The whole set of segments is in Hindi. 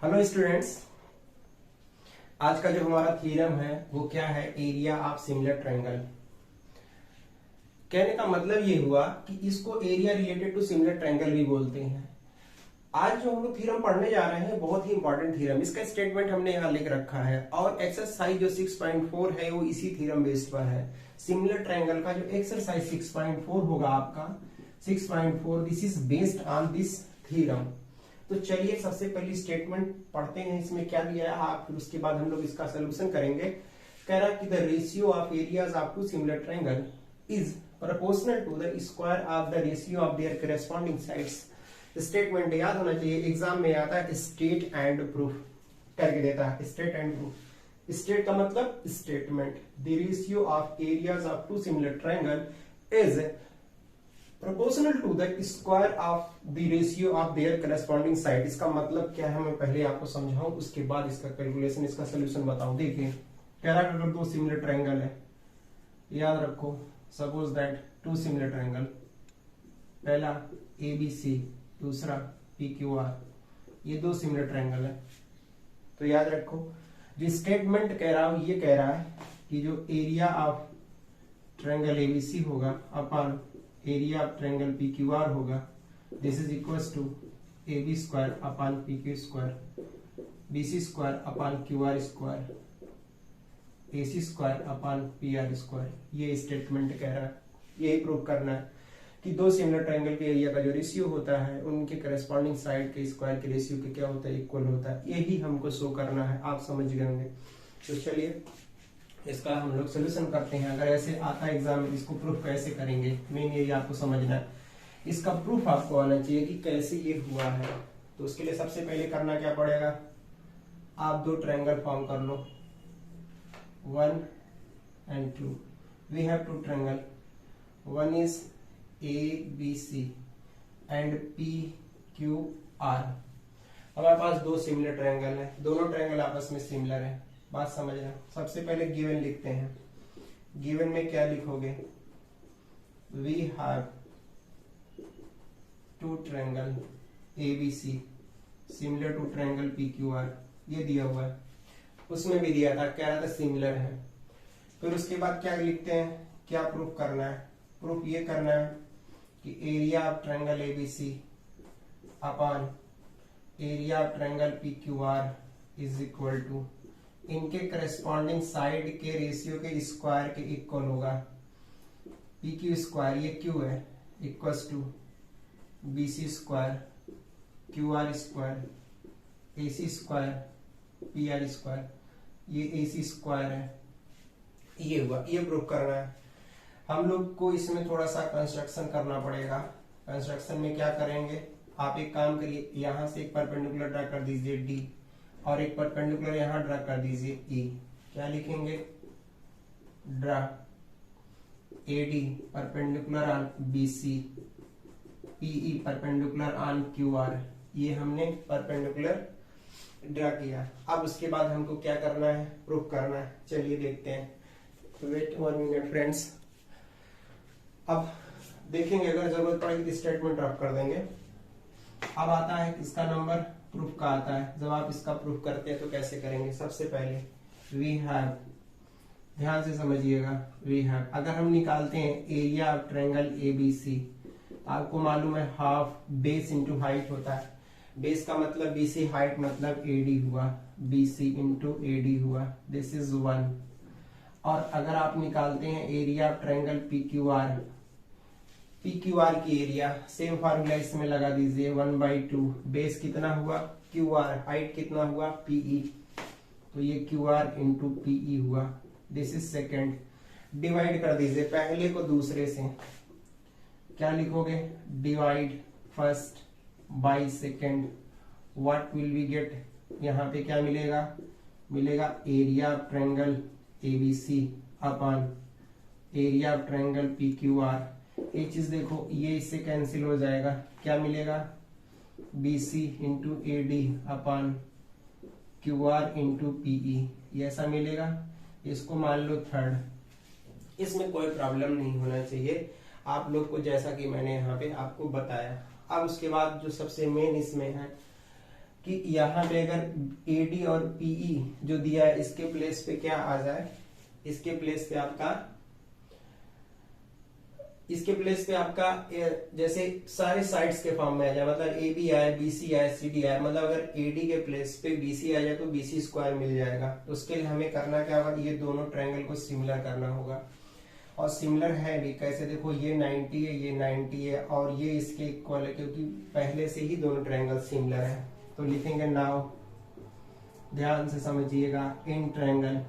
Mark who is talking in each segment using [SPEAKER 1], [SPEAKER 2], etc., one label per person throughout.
[SPEAKER 1] हेलो स्टूडेंट्स, आज का जो हमारा थ्योरम है वो क्या है? Area of similar triangle. कहने का मतलब ये हुआ कि इसको area related to similar triangle भी बोलते हैं। आज जो हम लोग थ्योरम पढ़ने जा रहे हैं बहुत ही इंपॉर्टेंट थ्योरम, इसका स्टेटमेंट हमने यहाँ लिख रखा है और एक्सरसाइज जो 6.4 है वो इसी थ्योरम बेस्ड पर है। सिमिलर ट्रायंगल का जो एक्सरसाइज 6.4 होगा आपका 6.4, this is based on this theorem. तो चलिए सबसे पहली स्टेटमेंट पढ़ते हैं, इसमें क्या दिया है आप, फिर उसके बाद हम लोग इसका सोल्यूशन करेंगे। कह रहा कि the ratio of areas of two similar triangle is proportional to the square of the ratio of their corresponding sides. Statement याद होना चाहिए, एग्जाम में आता है स्टेट एंड प्रूफ करके देता है। स्टेट एंड प्रूफ, स्टेट का मतलब statement. The ratio of areas of two similar triangle is proportional to the square of the ratio of their corresponding side. इसका मतलब क्या है मैं पहले आपको समझाऊं, उसके बाद इसका कैलकुलेशन, इसका सोल्यूशन बताऊं। देखिए कह रहा अगर दो सिमिलर ट्रायंगल है, याद रखो, suppose that two similar triangle, पहला ABC, दूसरा PQR, ये दो सिमिलर ट्रायंगल है। तो याद रखो जो स्टेटमेंट कह रहा हूं ये कह रहा है कि जो एरिया ऑफ ट्रायंगल ABC होगा upon area of triangle PQR होगा, this is equals to AB square upon PQ square, BC square upon QR square, AC square upon PR square. ये स्टेटमेंट कह रहा है, यही प्रूव करना है कि दो सिमिलर ट्रायंगल के एरिया का जो रेशियो होता है उनके करस्पॉन्डिंग साइड के स्क्वायर के रेशियो के क्या होता है, इक्वल होता है। यही हमको शो करना है, आप समझ गए होंगे। तो चलिए इसका हम लोग सोल्यूशन करते हैं। अगर ऐसे आता है एग्जाम में, इसको प्रूफ कैसे करेंगे, मेन यही आपको समझना है। इसका प्रूफ आपको आना चाहिए कि कैसे ये हुआ है। तो उसके लिए सबसे पहले करना क्या पड़ेगा, आप दो ट्रायंगल फॉर्म कर लो, 1 and 2। We have two triangle, one is ABC and PQR। हमारे पास दो सिमिलर ट्रायंगल है, दोनों ट्रायंगल आपस में सिमिलर है, बात समझना। सबसे पहले गिवन लिखते हैं। गिवन में क्या लिखोगे, we have two triangle ABC similar to triangle PQR, ये दिया हुआ है, उसमें भी दिया था, कह रहा था सिमिलर है। फिर उसके बाद क्या लिखते हैं, क्या प्रूफ करना है, प्रूफ ये करना है कि area of triangle ABC upon area of triangle PQR is equal to इनके करस्पॉन्डिंग साइड के रेशियो के स्क्वायर के इक्वल होगा। PQ स्क्वायर, ये Q है, equals to BC square, QR square, AC square, PR square, ये AC स्क्वायर है। ये हुआ, ये प्रूफ करना है। हम लोग को इसमें थोड़ा सा कंस्ट्रक्शन करना पड़ेगा। कंस्ट्रक्शन में क्या करेंगे, आप एक काम करिए, यहां से एक परपेंडिकुलर ड्रा कर दीजिए D, और एक परपेंडिकुलर यहां ड्रा कर दीजिए E। क्या लिखेंगे, draw AD perpendicular on BC, PE perpendicular on QR। ये हमने परपेंडिकुलर ड्रा किया। अब उसके बाद हमको क्या करना है, प्रूफ करना है। चलिए देखते हैं, वेट 1 मिनट फ्रेंड्स। अब देखेंगे, अगर जरूरत पड़ेगी तो स्टेटमेंट ड्रॉप कर देंगे। अब आता है किसका नंबर, प्रूफ का आता है। जब आप इसका प्रूफ करते हैं तो कैसे करेंगे, सबसे पहले वी हैव, ध्यान से समझिएगा, वी हैव, अगर हम निकालते हैं एरिया ऑफ ट्रायंगल ABC, आपको मालूम है हाफ बेस इंटू हाइट होता है। बेस का मतलब BC, हाइट मतलब AD हुआ, BC इंटू AD हुआ, दिस इज 1। और अगर आप निकालते हैं area of triangle PQR, PQR की एरिया, सेम फार्मूला इसमें लगा दीजिए, 1/2। बेस कितना हुआ QR, हाइट कितना हुआ PE, तो ये QR इंटू PE हुआ, दिस इज सेकेंड। डिवाइड कर दीजिए पहले को दूसरे से, क्या लिखोगे, divide first by second, what will we get, यहाँ पे क्या मिलेगा, मिलेगा area of triangle ABC upon area of triangle PQR। एक चीज देखो, ये इससे कैंसिल हो जाएगा, क्या मिलेगा, BC into AD upon QR into PE, ये ऐसा मिलेगा। इसको मान लो थर्ड, इसमें कोई प्रॉब्लम नहीं होना चाहिए आप लोग को, जैसा कि मैंने यहाँ पे आपको बताया। अब उसके बाद जो सबसे मेन इसमें है, कि यहाँ पे अगर AD और PE जो दिया है इसके प्लेस पे क्या आ जाए, इसके प्लेस पे आपका जैसे सारे साइड्स के फॉर्म में आ जाए, मतलब AB आए, BC आए, CD आए, मतलब अगर AD के प्लेस पे BC आ जाए तो BC स्क्वायर मिल जाएगा। तो उसके लिए हमें करना क्या होगा, ये दोनों ट्रायंगल को सिमिलर करना होगा। और सिमिलर है भी कैसे, देखो ये 90 है, ये 90 है और ये इसके इक्वल है, क्योंकि पहले से ही दोनों ट्रायंगल सिमिलर है। तो लिखेंगे नाउ, ध्यान से समझिएगा, इन triangle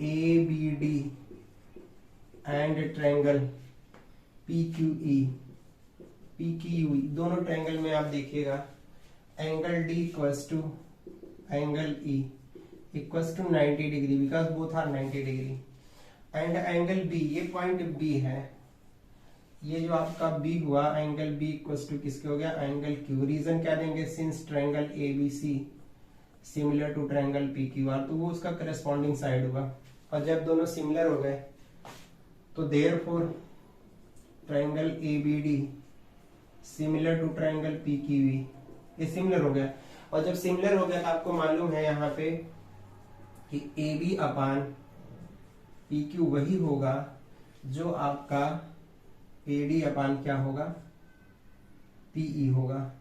[SPEAKER 1] ABD and triangle PQE दोनों ट्रायंगल में आप देखिएगा angle D equals to angle E equals to 90 degree, because both are 90 degree. And angle B, ये पॉइंट B है, ये जो आपका B हुआ, एंगल B इक्वल्स टू किसके हो गया, एंगल Q। रीजन क्या देंगे, since triangle ABC similar to triangle PQR, तो वो उसका करस्पॉन्डिंग साइड हुआ। और जब दोनों सिमिलर हो गए तो therefore triangle ABD similar to triangle PQE, ये सिमिलर हो गया। और जब सिमिलर हो गया तो आपको मालूम है यहाँ पे कि AB अपान PQ वही होगा जो आपका AD अपान क्या होगा, PE होगा।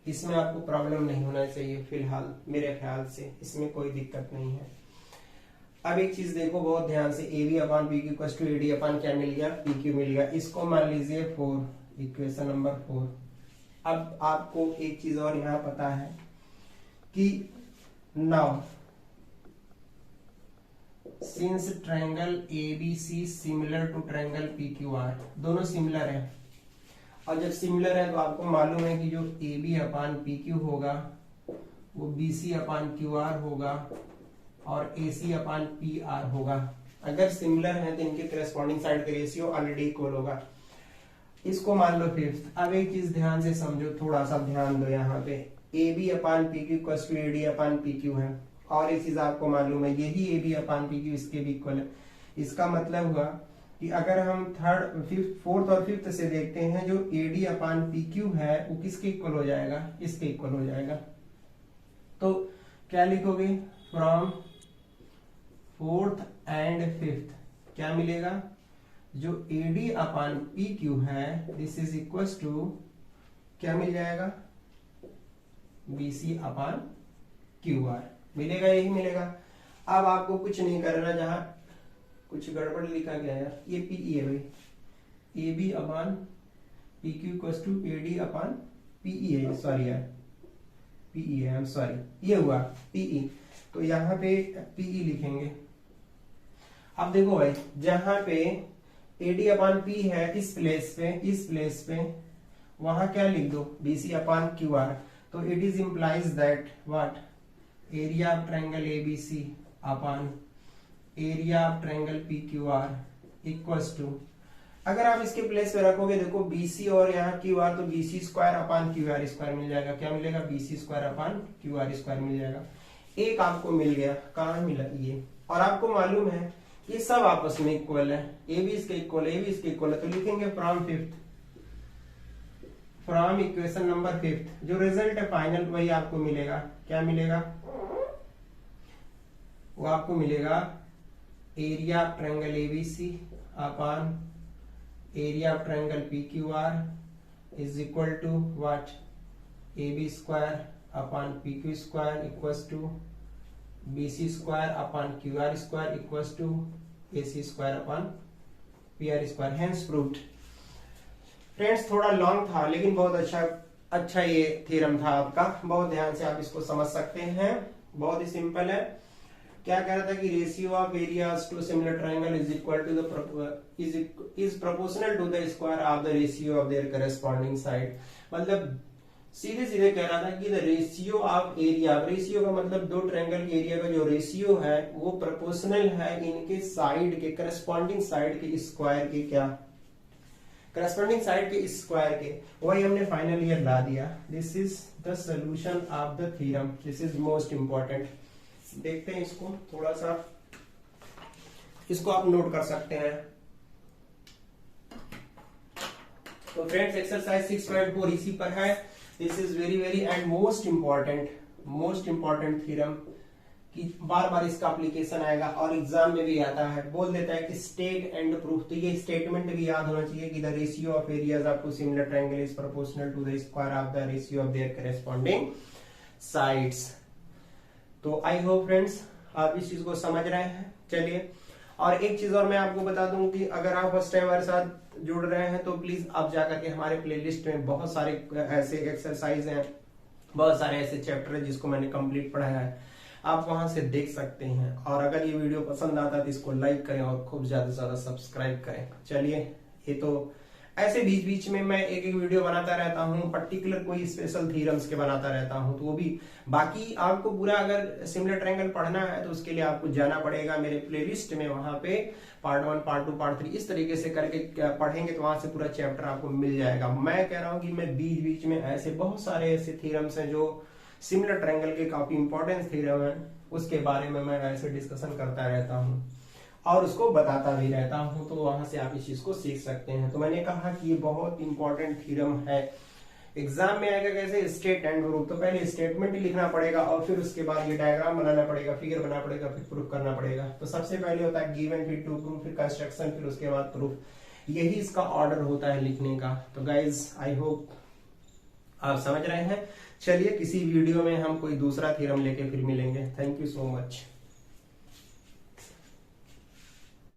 [SPEAKER 1] इसमें आपको प्रॉब्लम नहीं होना चाहिए फिलहाल, मेरे ख्याल से इसमें कोई दिक्कत नहीं है। अब एक चीज देखो बहुत ध्यान से, AB upon PQ equals to AD upon क्या मिल गया, PQ मिल गया। इसको मान लीजिए 4, इक्वेशन नंबर 4। अब आपको एक चीज और यहाँ पता है कि now since triangle ABC similar to triangle PQR, दोनों सिमिलर है, और जब सिमिलर है तो आपको मालूम है कि जो AB अपान PQ होगा वो BC अपान QR होगा और AC अपान PR होगा। अगर सिमिलर है तो इनके करस्पॉन्डिंग साइड का रेशियो ऑलरेडी इक्वल होगा। इसको मान लो फिफ्थ। अब एक चीज ध्यान से समझो, थोड़ा सा ध्यान दो, यहाँ पे AB upon PQ equals to AD upon PQ है, और एक चीज आपको मालूम है यही AB अपान PQ इसके भी इक्वल है। इसका मतलब हुआ कि अगर हम थर्ड, फिफ्थ, फोर्थ और फिफ्थ से देखते हैं, जो AD अपान PQ है वो किसके इक्वल हो जाएगा, इसके इक्वल हो जाएगा। तो क्या लिखोगे, फ्रॉम फोर्थ एंड फिफ्थ क्या मिलेगा, जो AD अपान PQ है दिस इज इक्वल्स टू क्या मिल जाएगा, BC अपान QR मिलेगा, यही मिलेगा। अब आपको कुछ नहीं करना, जहां कुछ गड़बड़ लिखा गया है, ये PE है भाई, AB upon PQ equals to AD upon PE है, सॉरी यार PE है, आई एम सॉरी, ये हुआ PE, तो यहाँ पे PE लिखेंगे। अब देखो भाई, जहां पे AD अपान P है इस प्लेस पे वहां क्या लिख दो, BC अपान QR। तो it is implies that what, area of triangle ABC upon area of triangle PQR equals to, अगर आप इसके प्लेस पे रखोगे, देखो BC और यहाँ QR, तो BC square upon QR square मिल जाएगा। क्या मिलेगा, BC square upon QR square मिल जाएगा। एक आपको मिल गया, कहाँ मिला ये, और आपको मालूम है ये सब आपस में इक्वल है, ए भी इसके इक्वल है, ए भी इसके इक्वल है। तो लिखेंगे from fifth, from equation number fifth, जो रिजल्ट है फाइनल वही आपको मिलेगा। क्या मिलेगा, वो आपको मिलेगा area of triangle ABC upon area of triangle PQR is equal to what, AB square upon PQ square equals to BC square upon QR square equals to AC square upon PR square. Hence proved. Friends थोड़ा लॉन्ग था लेकिन बहुत अच्छा ये थ्योरम था आपका, बहुत ध्यान से आप इसको समझ सकते हैं, बहुत ही सिंपल है। क्या कह रहा था कि ratio of areas two similar triangle is equal to the is proportional to the square of the ratio of their corresponding side. मतलब सीधे सीधे कह रहा था कि the ratio of area, ratio का मतलब दो ट्रायंगल के एरिया का जो रेशियो है वो प्रोपोर्शनल है इनके साइड के, करस्पॉन्डिंग साइड के स्क्वायर के, क्या करस्पॉन्डिंग साइड के स्क्वायर के। वही हमने फाइनल ईयर ला दिया। This is the solution of the theorem, this is most important. देखते हैं इसको थोड़ा सा, इसको आप नोट कर सकते हैं। तो फ्रेंड्स एक्सरसाइज 6.4 इसी पर है। This is very very and most important theorem कि बार बार इसका एप्लीकेशन आएगा और एग्जाम में भी आता है। बोल देता है कि स्टेट एंड प्रूफ, तो ये स्टेटमेंट भी याद होना चाहिए कि the ratio of areas of two similar triangle is proportional to the square of the ratio of their corresponding sides. तो आई होप फ्रेंड्स आप इस चीज को समझ रहे हैं। चलिए, और एक चीज और मैं आपको बता दूं कि अगर आप फर्स्ट टाइम हमारे साथ जुड़ रहे हैं तो प्लीज आप जाकर के हमारे प्लेलिस्ट में बहुत सारे ऐसे एक्सरसाइज हैं, बहुत सारे ऐसे चैप्टर है जिसको मैंने कंप्लीट पढ़ाया है, आप वहां से देख सकते हैं। और अगर ये वीडियो पसंद आता है तो इसको लाइक करें और खूब ज्यादा से ज्यादा सब्सक्राइब करें। चलिए, ये तो ऐसे बीच बीच में मैं एक एक वीडियो बनाता रहता हूँ, पर्टिकुलर कोई स्पेशल थ्योरम्स के बनाता रहता हूँ, तो वो भी। बाकी आपको पूरा अगर सिमिलर ट्रायंगल पढ़ना है तो उसके लिए आपको जाना पड़ेगा मेरे प्लेलिस्ट में, वहां पे पार्ट 1, पार्ट 2, पार्ट 3 इस तरीके से करके पढ़ेंगे तो वहां से पूरा चैप्टर आपको मिल जाएगा। मैं कह रहा हूँ कि मैं बीच बीच में ऐसे बहुत सारे ऐसे थ्योरम्स हैं जो सिमिलर ट्रायंगल के काफी इंपॉर्टेंट थ्योरम है, उसके बारे में मैं ऐसे डिस्कशन करता रहता हूँ और उसको बताता भी रहता हूँ, तो वहां से आप इस चीज को सीख सकते हैं। तो मैंने कहा कि ये बहुत इंपॉर्टेंट थ्योरम है। एग्जाम में आएगा कैसे, स्टेट एंड प्रूफ, तो पहले स्टेटमेंट ही लिखना पड़ेगा और फिर उसके बाद ये डायग्राम बनाना पड़ेगा, फिगर बनाना पड़ेगा, फिर प्रूफ करना पड़ेगा। तो सबसे पहले होता है गिवन, फिर टू प्रूफ, फिर कंस्ट्रक्शन, फिर उसके बाद प्रूफ। यही इसका ऑर्डर होता है लिखने का। तो गाइज आई होप आप समझ रहे हैं। चलिए, किसी वीडियो में हम कोई दूसरा थ्योरम लेके फिर मिलेंगे। Thank you so much.